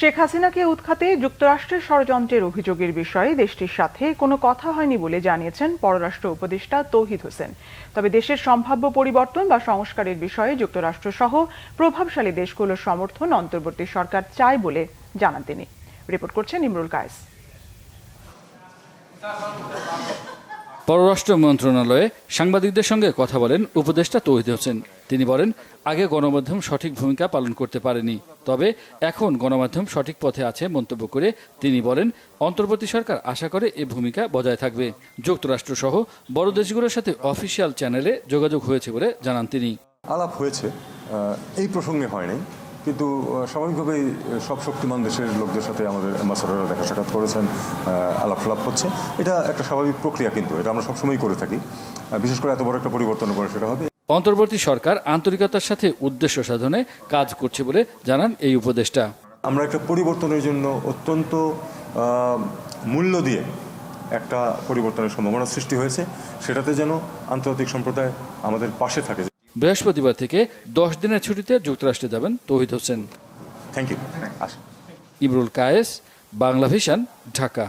শেখ হাসিনাকে উৎখাতে যুক্তরাষ্ট্রের ষড়যন্ত্রের অভিযোগের বিষয়ে দেশটির সাথে কোনো কথা হয়নি বলে জানিয়েছেন পররাষ্ট্র উপদেষ্টা তৌহিদ হোসেন। তবে দেশের সম্ভাব্য পরিবর্তন বা সংস্কারের বিষয়ে যুক্তরাষ্ট্র সহ প্রভাবশালী দেশগুলোর সমর্থন অন্তর্বর্তী সরকার চায় বলে জানান তিনি। রিপোর্ট করছেন ইমরুল কায়েস। পররাষ্ট্র মন্ত্রণালয়ে সাংবাদিকদের সঙ্গে কথা বলেন উপদেষ্টা তৌহিদ হোসেন। তিনি বলেন, আগে গণমাধ্যম সঠিক ভূমিকা পালন করতে পারেনি, তবে এখন গণমাধ্যম সঠিক পথে আছে মন্তব্য করে তিনি বলেন, অন্তর্বর্তী সরকার আশা করে এই ভূমিকা বজায় থাকবে। যুক্তরাষ্ট্র সহ বড় দেশগুলোর সাথে অফিসিয়াল চ্যানেলে যোগাযোগ হয়েছে বলে জানান তিনি। আলাপ হয়েছে, এই প্রসঙ্গে হয় নাই, কিন্তু স্বাভাবিকভাবেই সব শক্তিমান দেশের লোকদের সাথে আমাদের অ্যাম্বাসাডাররা দেখা সাক্ষাৎ করেছেন, আলাপ হচ্ছে। এটা একটা স্বাভাবিক প্রক্রিয়া, কিন্তু এটা আমরা সবসময় করে থাকি। বিশেষ করে এত বড় একটা পরিবর্তন করে সেটা হবে। অন্তর্বর্তী সরকার আন্তরিকতার সাথে উদ্দেশ্য সাধনে কাজ করছে বলে জানান এই উপদেষ্টা। আমরা একটা পরিবর্তনের জন্য অত্যন্ত মূল্য দিয়ে একটা পরিবর্তনের সম্ভাবনা সৃষ্টি হয়েছে, সেটাতে যেন আন্তর্জাতিক সম্প্রদায় আমাদের পাশে থাকে। বৃহস্পতিবার থেকে 10 দিনের ছুটিতে যুক্তরাষ্ট্রে যাবেন তৌহিদ হোসেন। Thank you. ইমরুল কায়েস, বাংলা ভিশন, ঢাকা।